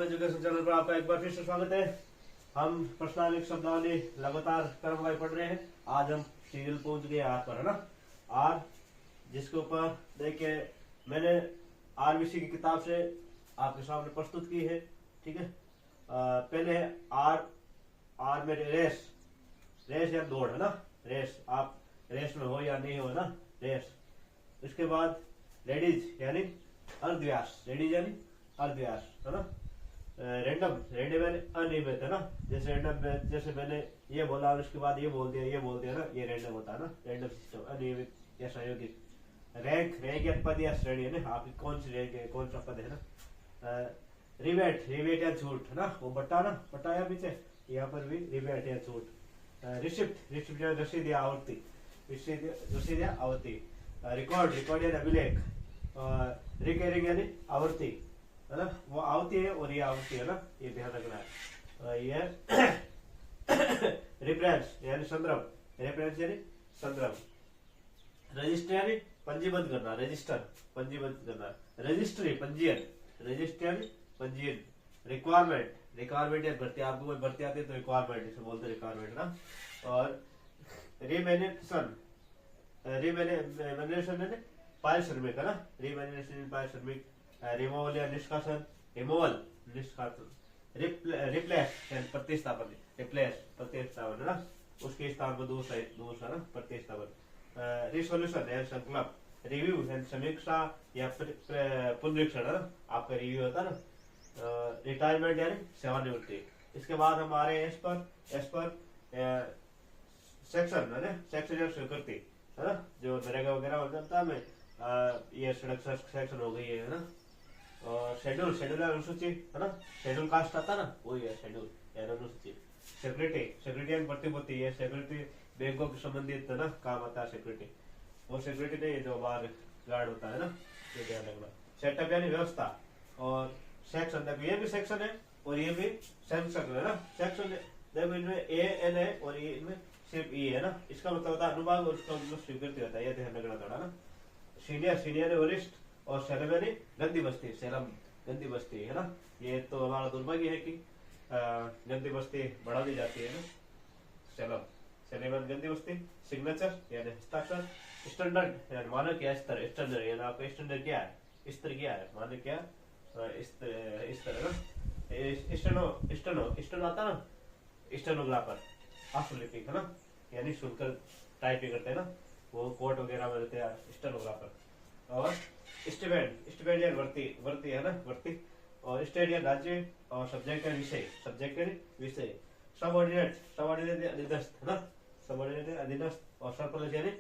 Education channel पर आपका एक बार फिर से स्वागत है। हम प्रश्नावली शब्दावली लगातार क्रमवार पढ़ रहे हैं। आज हम सीरियल पहुंच गए आर पर, है ना। आर जिसके ऊपर देखिए मैंने आरबीसी की किताब से आपके सामने प्रस्तुत की है। ठीक है, पहले है आर। आर में रेस, रेस या दौड़, है ना। रेस, आप रेस में हो या नहीं हो, ना, रेस। इसके बाद लेडीज यानी अर्धव्यास, लेडीज यानी अर्धव्यास, है ना। रैंडम, रैंडम यानी अनियमित, है ना। जैसे रैंडम, जैसे मैंने ये बोला और उसके बाद ये बोल दिया, ये बोल दिया ना, ये रैंडम होता है ना, रैंडम सिस्टम, अनियमित या संयोगित। रैंक, रैंक या पद या श्रेणी, है ना, आपकी कौन सी रैंक है, कौन सा पद है ना। रिबेट, रिबेट या छूट, है ना, वो बट्टा ना, बट्टा या पीछे, यहाँ पर भी रिबेट या छूट। रिसिप्ट, रिसिप्ट या रसीद या आवर्ती, रसीद या आवर्ती। रिकॉर्ड, रिकॉर्ड या अभिलेख। रिकरिंग यानी आवर्ती, है ना, वो आवती है और ये आवती है ना, ये ध्यान रखना है। ये रेफरेंस यानी संदर्भ, रेफरेंस यानी संदर्भ। रजिस्टर यानी पंजीबद्ध करना, रजिस्टर पंजीबद्ध करना। रजिस्ट्री पंजीयन, रजिस्टर यानी पंजीयन। रिक्वायरमेंट, रिक्वायरमेंट या भर्ती, आपको कोई भर्ती आती है तो रिक्वायरमेंट इसे बोलते हैं, रिक्वायरमेंट ना। और रिमेनेशन, रिमेनेशन यानी पारिश्रमिक, है ना, रिमेनेशन पारिश्रमिक। रिमूवल या निष्कासन, रिमूवल निष्कासन। रिप्लेस यानी प्रतिस्थापन, रिप्लेस प्रतिस्थापन, है ना, उसके स्थान पर दूसरा, दूसरा ना, प्रतिस्थापन। रिसोल्यूशन यानी संकल्प। रिव्यू यानी समीक्षा या पुनरीक्षण, है ना, आपका रिव्यू होता है ना। रिटायरमेंट यानी सेवानिवृत्ति। इसके बाद हम आ रहे हैं इस पर सेक्शन, है ना, सेक्शन या स्वीकृति, है ना, जो नरेगा वगैरह हो जाता है, ये सड़क सेक्शन हो गई है ना। और शेड्यूल, शेड्यूल या अनुसूची, है ना, शेड्यूल कास्ट आता ना, वही है शेड्यूल या अनुसूची। सिक्योरिटी, सिक्योरिटी यानी प्रतिभूति, ये सिक्योरिटी बैंकों के संबंधित, है ना, काम आता है सिक्योरिटी। वो सिक्योरिटी नहीं, जो बाहर गार्ड होता है ना, ये ध्यान रखना। सेटअप यानी व्यवस्था। और सेक्शन, देखो ये भी सेक्शन है और ये भी सेक्शन है ना। सेक्शन देखो इनमें ए एन है और ये इनमें सिर्फ ई है ना, इसका मतलब होता है अनुभाग और उसका मतलब स्वीकृति होता है, ये ध्यान रखना थोड़ा ना। सीनियर, सीनियर है वरिष्ठ। और सेलम यानी गंदी बस्ती, सेलम गंदी बस्ती, है ना। ये तो हमारा दुर्भाग्य है कि गंदी बस्ती बढ़ा दी जाती है ना, सेलम, सेलम गंदी बस्ती। सिग्नेचर यानी हस्ताक्षर। स्टैंडर्ड यानी मानक या स्तर, स्टैंडर्ड यानी आपका स्टैंडर्ड क्या है, स्तर क्या है, मानक क्या, इस तरह ना। स्टेनो, स्टेनो, स्टेनो आता ना, स्टेनोग्राफर, आशुलिपिक, है ना, यानी सुनकर टाइपिंग करते हैं ना, वो कोर्ट वगैरह में रहते हैं स्टेनोग्राफर। और स्टूडेंट, स्टूडेंट या वर्ती, वर्ती, है ना, वर्ती। और स्टेट या राज्य। और सब्जेक्ट या विषय, सब्जेक्ट या विषय। सबऑर्डिनेट, सबऑर्डिनेट अधीनस्थ, है ना, सबऑर्डिनेट अधीनस्थ। और सरप्लस यानी